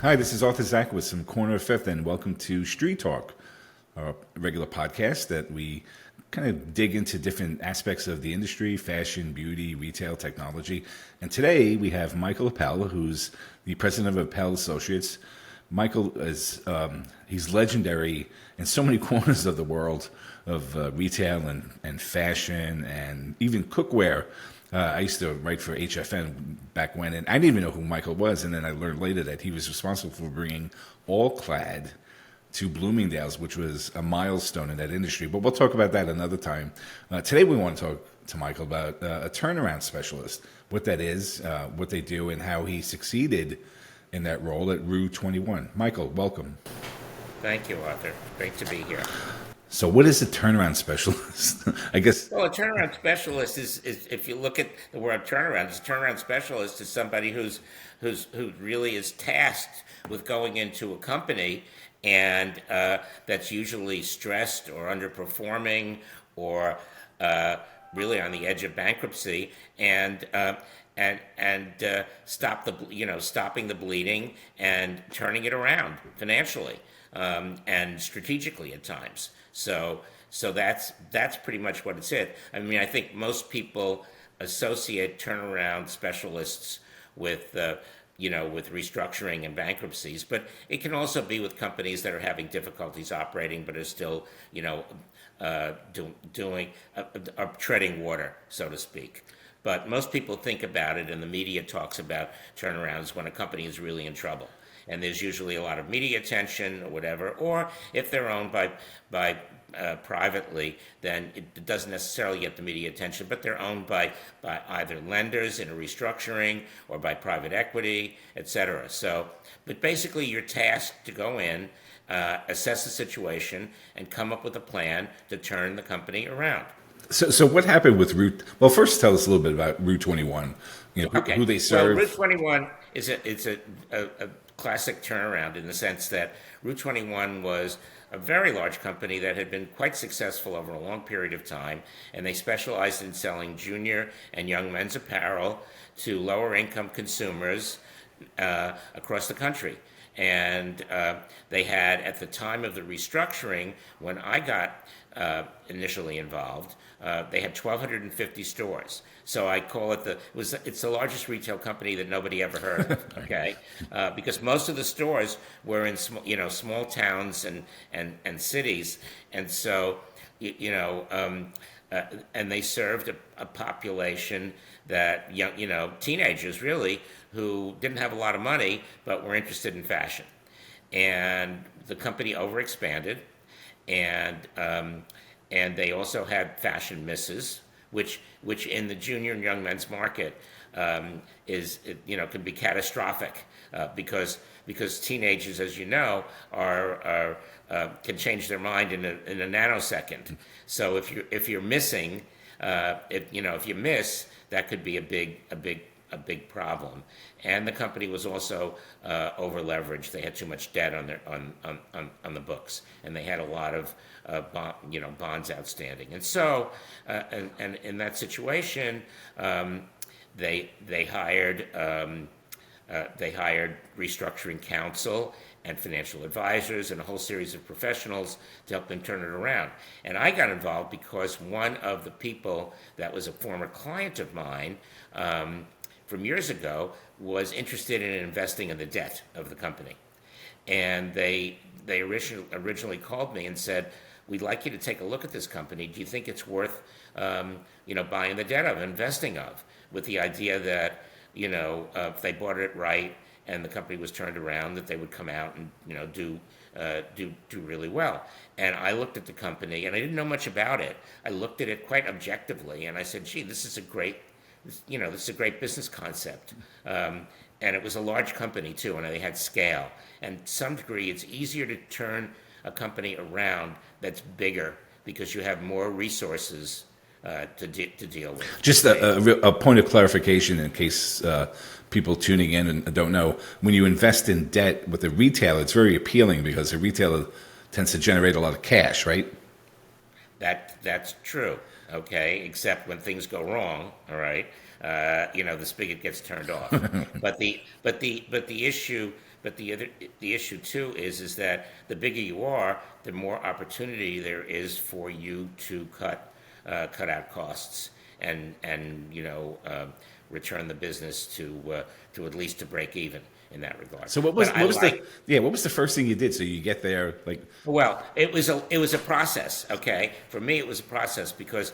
Hi, this is Arthur Zaczkiewicz from Corner of Fifth, and welcome to Street Talk, our regular podcast that we kind of dig into different aspects of the industry: fashion, beauty, retail, technology. And today we have Michael Appel, who's the president of Appel Associates. Michael is he's legendary in so many corners of the world of retail and fashion and even cookware. I used to write for HFN back when, and I didn't even know who Michael was. And then I learned later that he was responsible for bringing All Clad to Bloomingdale's, which was a milestone in that industry. But we'll talk about that another time. Today we want to talk to Michael about a turnaround specialist, what that is, what they do, and how he succeeded in that role at rue21. Michael, welcome. Thank you, Arthur. Great to be here. So what is a turnaround specialist? I guess. Well, a turnaround specialist is if you look at the word turnaround, a turnaround specialist is somebody who really is tasked with going into a company and that's usually stressed or underperforming or really on the edge of bankruptcy and stopping the bleeding and turning it around financially and strategically at times. So that's pretty much what it's it. I mean, I think most people associate turnaround specialists with with restructuring and bankruptcies, but it can also be with companies that are having difficulties operating but are still treading water, so to speak. But most people think about it, and the media talks about turnarounds when a company is really in trouble. And there's usually a lot of media attention or whatever, or if they're owned by privately, then it doesn't necessarily get the media attention, but they're owned by either lenders in a restructuring or by private equity, etc. So, but basically you're tasked to go in, assess the situation, and come up with a plan to turn the company around. So what happened with Route? Well, first tell us a little bit about rue21. Who they serve. Well, rue21 is a classic turnaround in the sense that rue21 was a very large company that had been quite successful over a long period of time, and they specialized in selling junior and young men's apparel to lower income consumers across the country. And they had, at the time of the restructuring, when I got initially involved, they had 1,250 stores. So I call it it's the largest retail company that nobody ever heard of. Okay, because most of the stores were in small towns and cities, and so and they served a population that teenagers really who didn't have a lot of money but were interested in fashion, and the company overexpanded, and they also had fashion misses, which in the junior and young men's market can be catastrophic because teenagers, as you know, are can change their mind in a nanosecond. So if you're missing, if you miss, that could be a big problem. And the company was also over leveraged. They had too much debt on the books, and they had a lot of bonds outstanding. And so, and in that situation, they hired restructuring counsel and financial advisors and a whole series of professionals to help them turn it around. And I got involved because one of the people that was a former client of mine from years ago was interested in investing in the debt of the company. And they originally called me and said, "We'd like you to take a look at this company. Do you think it's worth buying the debt of, investing of?" With the idea that if they bought it right and the company was turned around, that they would come out and do really well. And I looked at the company, and I didn't know much about it. I looked at it quite objectively, and I said, "Gee, this is a great business concept." And it was a large company too, and they had scale. And to some degree, it's easier to turn a company around that's bigger because you have more resources to deal with. Just a point of clarification in case people tuning in and don't know. When you invest in debt with a retailer, it's very appealing because a retailer tends to generate a lot of cash, right? That's true. Okay, except when things go wrong. All right, the spigot gets turned off. But the issue the issue too is that the bigger you are, the more opportunity there is for you to cut out costs and return the business to at least to break even in that regard. So what was the first thing you did? So you get there like. Well, it was a process. Okay, for me it was a process because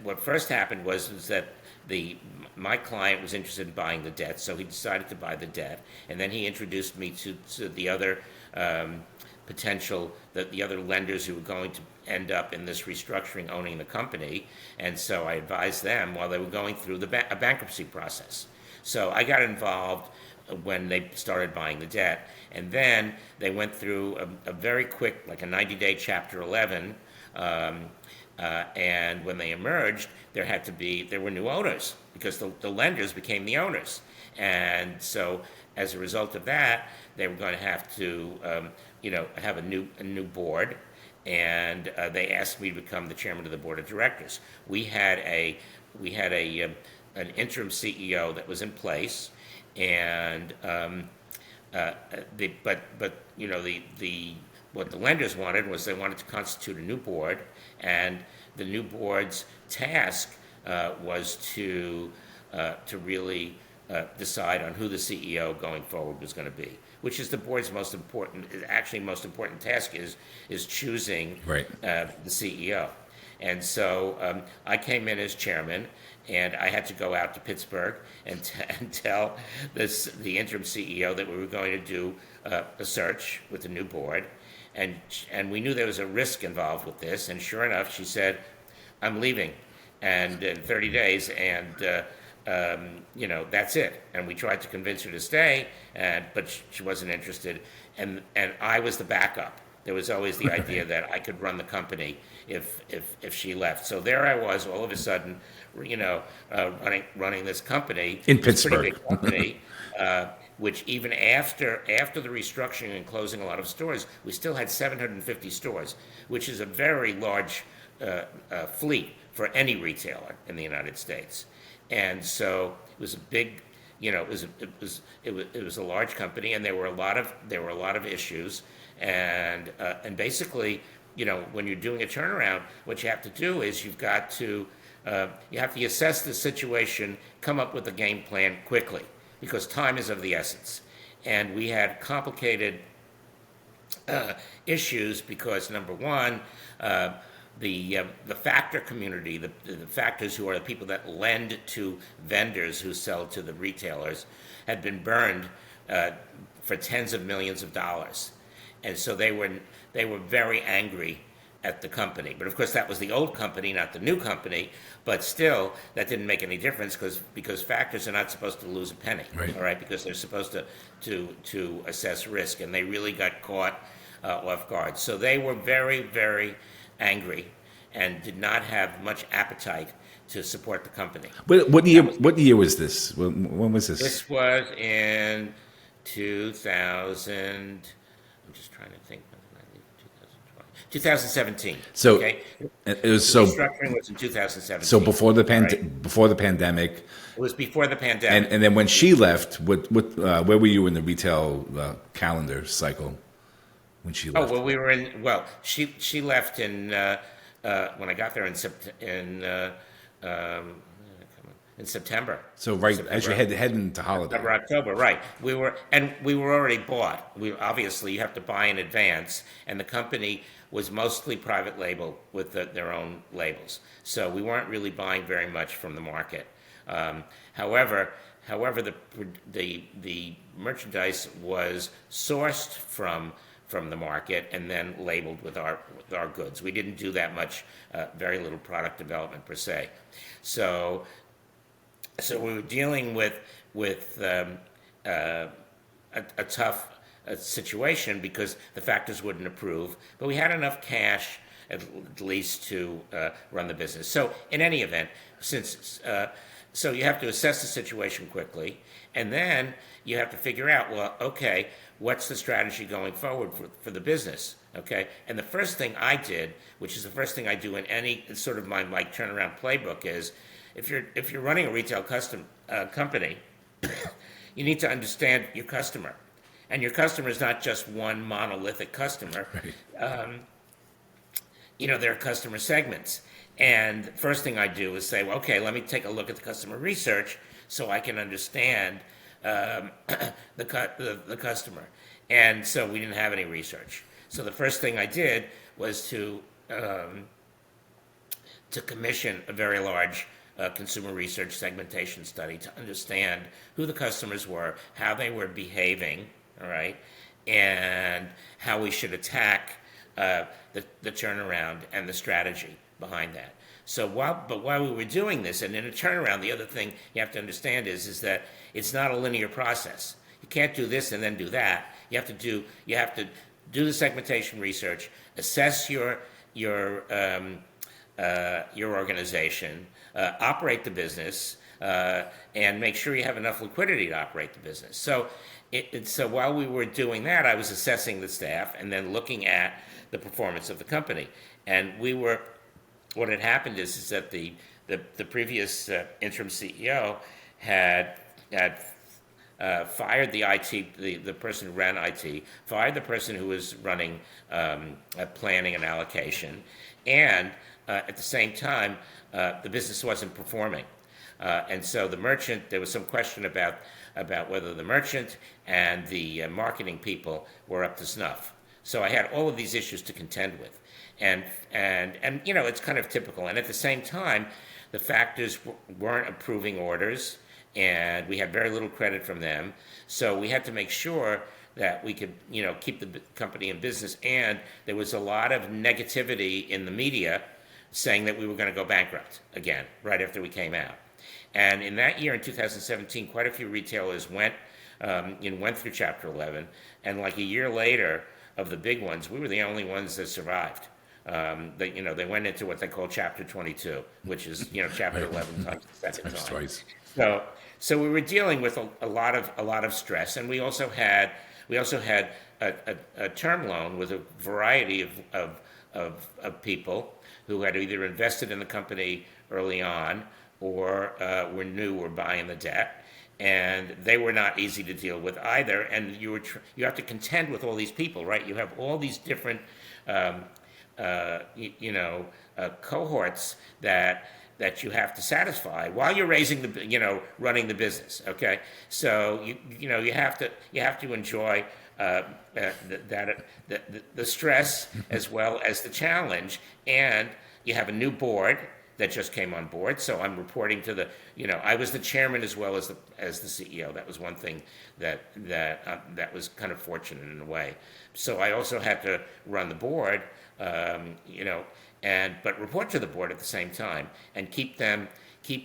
what first happened was that my client was interested in buying the debt, so he decided to buy the debt, and then he introduced me to the other the other lenders who were going to end up in this restructuring owning the company, and so I advised them while they were going through a bankruptcy process. So I got involved when they started buying the debt, and then they went through a very quick, like a 90-day Chapter 11, and when they emerged, there were new owners because the lenders became the owners, and so as a result of that, they were going to have to have a new board, and they asked me to become the chairman of the board of directors. We had an interim CEO that was in place, and what the lenders wanted was they wanted to constitute a new board, and the new board's task was to really decide on who the CEO going forward was going to be, which is the board's most important task is choosing the CEO. And so I came in as chairman, and I had to go out to Pittsburgh and tell the interim CEO that we were going to do a search with the new board, and we knew there was a risk involved with this. And sure enough, she said, "I'm leaving, and in 30 days, and that's it." And we tried to convince her to stay, but she wasn't interested, and I was the backup. There was always the idea that I could run the company if she left. So there I was, all of a sudden, running this company In Pittsburgh. Pretty big company, which even after the restructuring and closing a lot of stores, we still had 750 stores, which is a very large fleet for any retailer in the United States. And so it was a big, it was a large company, and there were a lot of issues, and basically, when you're doing a turnaround, what you have to do is you have to assess the situation, come up with a game plan quickly, because time is of the essence. And we had complicated issues because, number one, the factor community, the factors who are the people that lend to vendors who sell to the retailers, had been burned for tens of millions of dollars. And so they were very angry at the company. But of course, that was the old company, not the new company. But still, that didn't make any difference because factors are not supposed to lose a penny, right? All right, because they're supposed to assess risk, and they really got caught off guard. So they were very, very angry and did not have much appetite to support the company. What year was this? When was this? This was in 2000. I'm just trying to think. 2017. So okay? It was so. Restructuring was in 2017. So before the right? before the pandemic. It was before the pandemic. And then when she left, where were you in the retail calendar cycle when she left? Oh well, she left in when I got there in September. So right September, as you're heading into holiday. October, right? We were already bought. Obviously you have to buy in advance, and the company was mostly private label with their own labels. So we weren't really buying very much from the market. However, the merchandise was sourced from the market and then labeled with our goods. We didn't do that much, very little product development per se. So we were dealing with a tough situation because the factors wouldn't approve, but we had enough cash at least to run the business. So in any event, so you have to assess the situation quickly, and then you have to figure out, well, okay, what's the strategy going forward for the business, okay? And the first thing I did, which is the first thing I do in any sort of my turnaround playbook, is if you're running a retail company, you need to understand your customer. And your customer is not just one monolithic customer. Right. There are customer segments. And the first thing I do is say, well, okay, let me take a look at the customer research so I can understand the customer. And so we didn't have any research. So the first thing I did was to commission a very large consumer research segmentation study to understand who the customers were, how they were behaving, all right, and how we should attack the turnaround and the strategy behind that. So while we were doing this, and in a turnaround, the other thing you have to understand is that it's not a linear process. You can't do this and then do that. You have to do the segmentation research, assess your organization, operate the business, and make sure you have enough liquidity to operate the business. So while we were doing that, I was assessing the staff and then looking at the performance of the company. And what had happened is that the previous interim CEO had fired the IT, the person who ran IT, fired the person who was running planning and allocation, and at the same time, the business wasn't performing. And so the merchant, there was some question about whether the merchant and the marketing people were up to snuff. So I had all of these issues to contend with. And it's kind of typical. And at the same time, the factors weren't approving orders, and we had very little credit from them. So we had to make sure that we could, keep the company in business. And there was a lot of negativity in the media saying that we were going to go bankrupt again, right after we came out. And in that year, in 2017, quite a few retailers went through Chapter 11. And like a year later, of the big ones, we were the only ones that survived. They went into what they call Chapter 22, which is Chapter 11 times the second time. Twice. So we were dealing with a lot of stress, and we also had a term loan with a variety of people who had either invested in the company early on or were new or buying the debt. And they were not easy to deal with either. And you have to contend with all these people, right? You have all these different, cohorts that you have to satisfy while you're running the business. Okay, so you have to enjoy the stress as well as the challenge, and you have a new board that just came on board. So I'm reporting to I was the chairman as well as the CEO. That was one thing that was kind of fortunate in a way. So I also had to run the board, but report to the board at the same time and keep them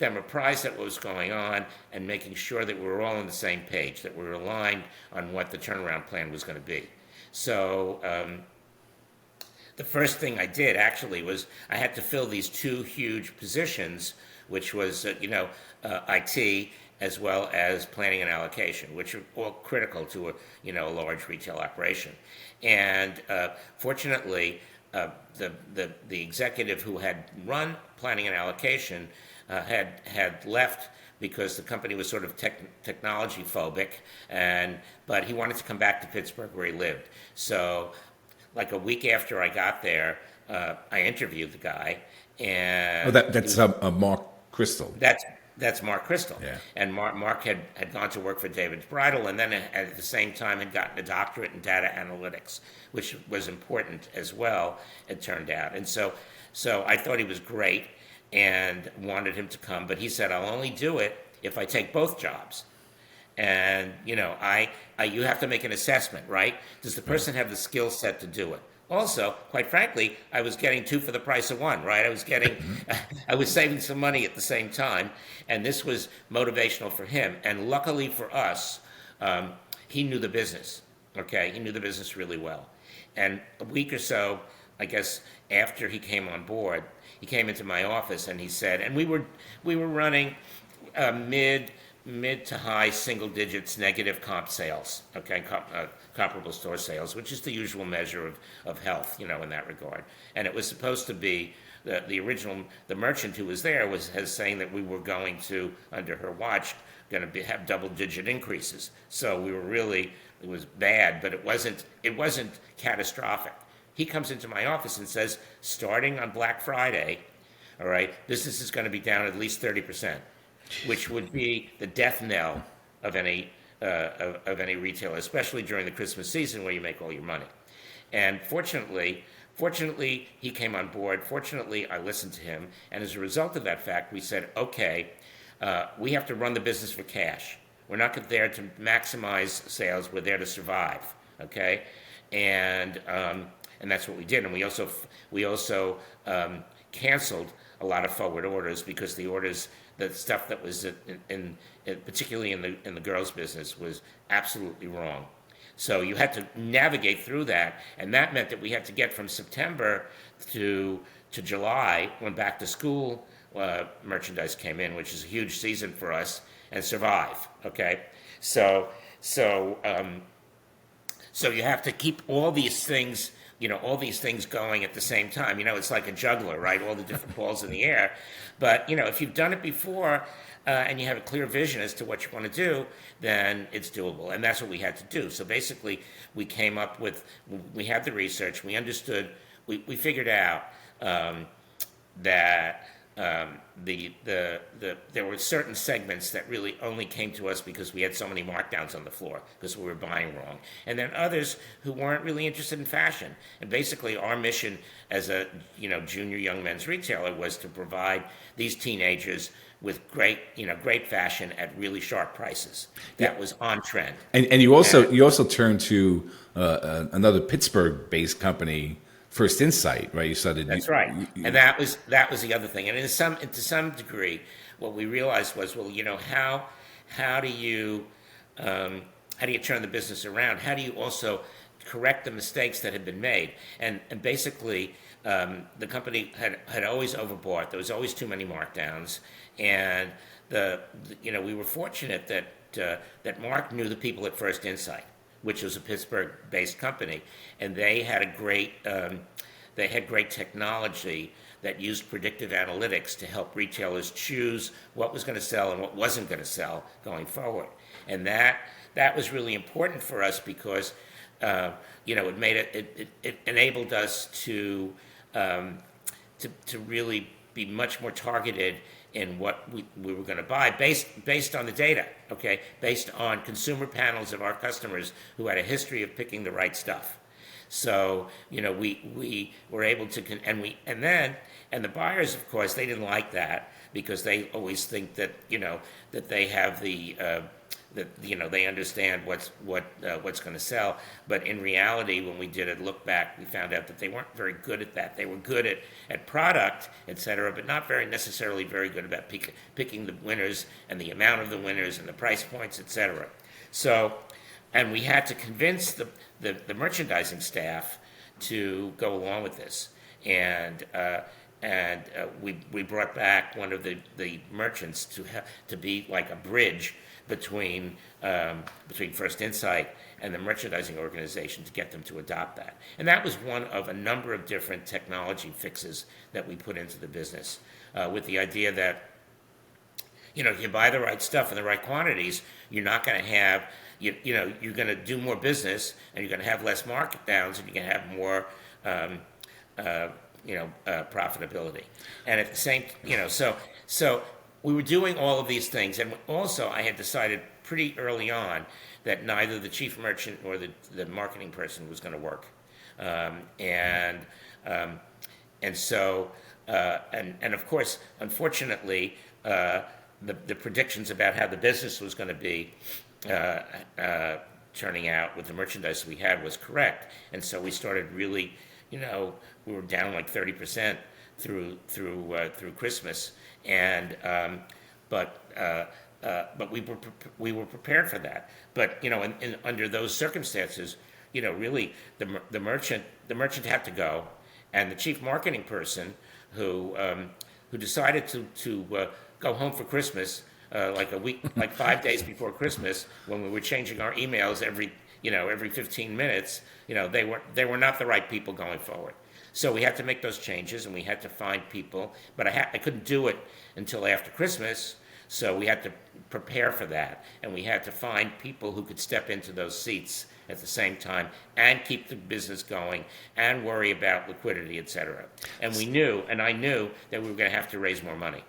apprised of what was going on and making sure that we were all on the same page, that we were aligned on what the turnaround plan was going to be. So the first thing I did actually was I had to fill these two huge positions, which was IT as well as planning and allocation, which are all critical to a large retail operation. And fortunately, the executive who had run planning and allocation had left because the company was sort of technology phobic, but he wanted to come back to Pittsburgh where he lived. So like a week after I got there, I interviewed the guy, and that's Mark Crystal. That's Mark Crystal. Yeah. And Mark had gone to work for David's Bridal, and then at the same time had gotten a doctorate in data analytics, which was important as well, it turned out. And so I thought he was great and wanted him to come, but he said, I'll only do it if I take both jobs. And, you have to make an assessment, right? Does the person have the skill set to do it? Also, quite frankly, I was getting two for the price of one, right? I was saving some money at the same time, and this was motivational for him. And luckily for us, he knew the business, okay? He knew the business really well. And a week or so, I guess, after he came on board, he came into my office and he said, and we were running mid to high single digits negative comp sales, okay, comparable store sales, which is the usual measure of health, in that regard. And it was supposed to be the original the merchant who was there has saying that we were going to, under her watch, going to have double-digit increases. So we were really, it was bad, but it wasn't catastrophic. He comes into my office and says, starting on Black Friday, all right, business is going to be down at least 30%, which would be the death knell of any retailer, especially during the Christmas season where you make all your money. And fortunately, he came on board. Fortunately, I listened to him. And as a result of that fact, we said, okay, we have to run the business for cash. We're not there to maximize sales. We're there to survive, okay? And that's what we did. And we also canceled a lot of forward orders because the stuff that was particularly in the girls' business was absolutely wrong. So you had to navigate through that, and that meant that we had to get from September to July, when back to school merchandise came in, which is a huge season for us, and survive. Okay, so you have to keep all these things going at the same time. It's like a juggler, right? All the different balls in the air. But, if you've done it before and you have a clear vision as to what you want to do, then it's doable. And that's what we had to do. So basically, we had the research, we understood, we figured out that there were certain segments that really only came to us because we had so many markdowns on the floor because we were buying wrong, and then others who weren't really interested in fashion. And basically, our mission as a junior young men's retailer was to provide these teenagers with great fashion at really sharp prices. That was on trend. And you also turned to another Pittsburgh-based company, First Insight, right? You started. That's right, and that was the other thing. And to some degree, what we realized was, how do you turn the business around? How do you also correct the mistakes that had been made? And basically, the company had always overbought. There was always too many markdowns, and we were fortunate that Mark knew the people at First Insight, which was a Pittsburgh-based company, and they had great technology that used predictive analytics to help retailers choose what was going to sell and what wasn't going to sell going forward. And that was really important for us because it enabled us to really be much more targeted in what we were going to buy based on the data, okay? Based on consumer panels of our customers who had a history of picking the right stuff. So, we were able to, and the buyers, of course, they didn't like that because they always think that, that they have they understand what's going to sell. But in reality, when we did a look back, we found out that they weren't very good at that. They were good at product, et cetera, but not necessarily very good about picking the winners and the amount of the winners and the price points, et cetera. So, and we had to convince the merchandising staff to go along with this. And we brought back one of the merchants to be like a bridge between First Insight and the merchandising organization to get them to adopt that. And that was one of a number of different technology fixes that we put into the business, with the idea that, if you buy the right stuff in the right quantities, you're not going to have, you're going to do more business, and you're going to have less markdowns, and you're going to have more profitability. And at the same, so we were doing all of these things. And also, I had decided pretty early on that neither the chief merchant nor the marketing person was going to work. And of course, unfortunately, the predictions about how the business was going to be turning out with the merchandise we had was correct. And so we started really, we were down like 30% through Christmas, and but we were prepared for that. But under those circumstances, really the merchant had to go, and the chief marketing person who decided to go home for Christmas like a week, like 5 days before Christmas, when we were changing our emails every 15 minutes, they were not the right people going forward. So we had to make those changes, and we had to find people. But I couldn't do it until after Christmas, so we had to prepare for that, and we had to find people who could step into those seats at the same time and keep the business going and worry about liquidity, et cetera. And I knew that we were going to have to raise more money.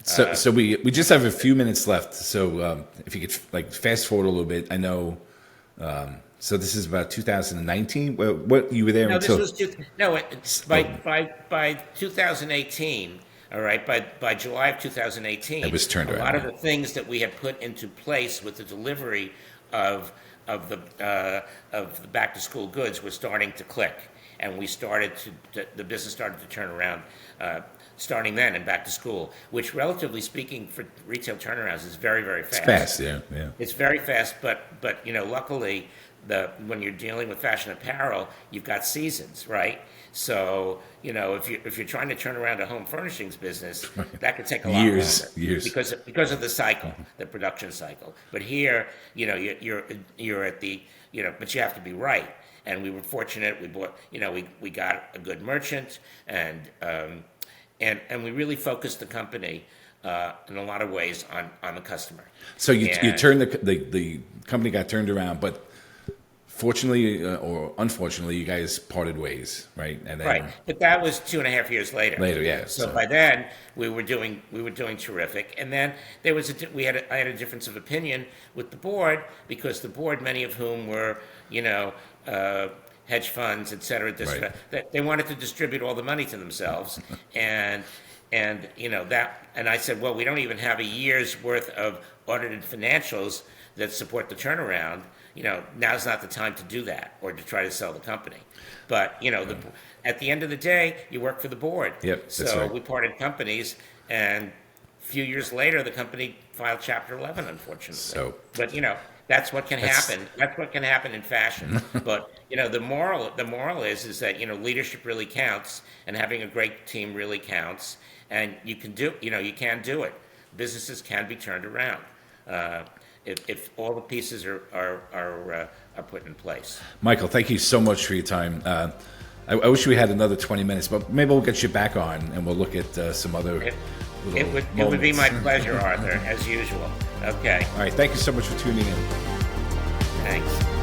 So we just have a few minutes left. So if you could like fast forward a little bit, I know. So this is about 2019. What you were there until? It's by 2018. All right, by July of 2018, it was turned around. A lot of the things that we had put into place with the delivery of the back to school goods were starting to click, and the business started to turn around. Starting then and back to school, which relatively speaking for retail turnarounds is very, very fast. It's fast, yeah. It's very fast, but luckily, when you're dealing with fashion apparel, you've got seasons, right? So if you're trying to turn around a home furnishings business, that could take a lot years because of the cycle, the production cycle. But here, you're at the but you have to be right. And we were fortunate. We bought, we got a good merchant, and we really focused the company in a lot of ways on the customer. So you turned the company got turned around, but fortunately or unfortunately, you guys parted ways, right? And then, right, but that was 2.5 years later. Yeah. So by then we were doing terrific, and then there was I had a difference of opinion with the board, because the board, many of whom were hedge funds, et cetera, that they wanted to distribute all the money to themselves, and I said, well, we don't even have a year's worth of audited financials that support the turnaround. Now's not the time to do that or to try to sell the company. But at the end of the day, you work for the board. Yep, so that's right. we parted companies, and a few years later, the company filed Chapter 11, unfortunately. But that's what can happen. That's what can happen in fashion. But the moral is that leadership really counts, and having a great team really counts, and you can do it. Businesses can be turned around if all the pieces are put in place. Michael, thank you so much for your time. I wish we had another 20 minutes, but maybe we'll get you back on and we'll look at some other. It would be my pleasure, Arthur, as usual. Okay. All right. Thank you so much for tuning in. Thanks.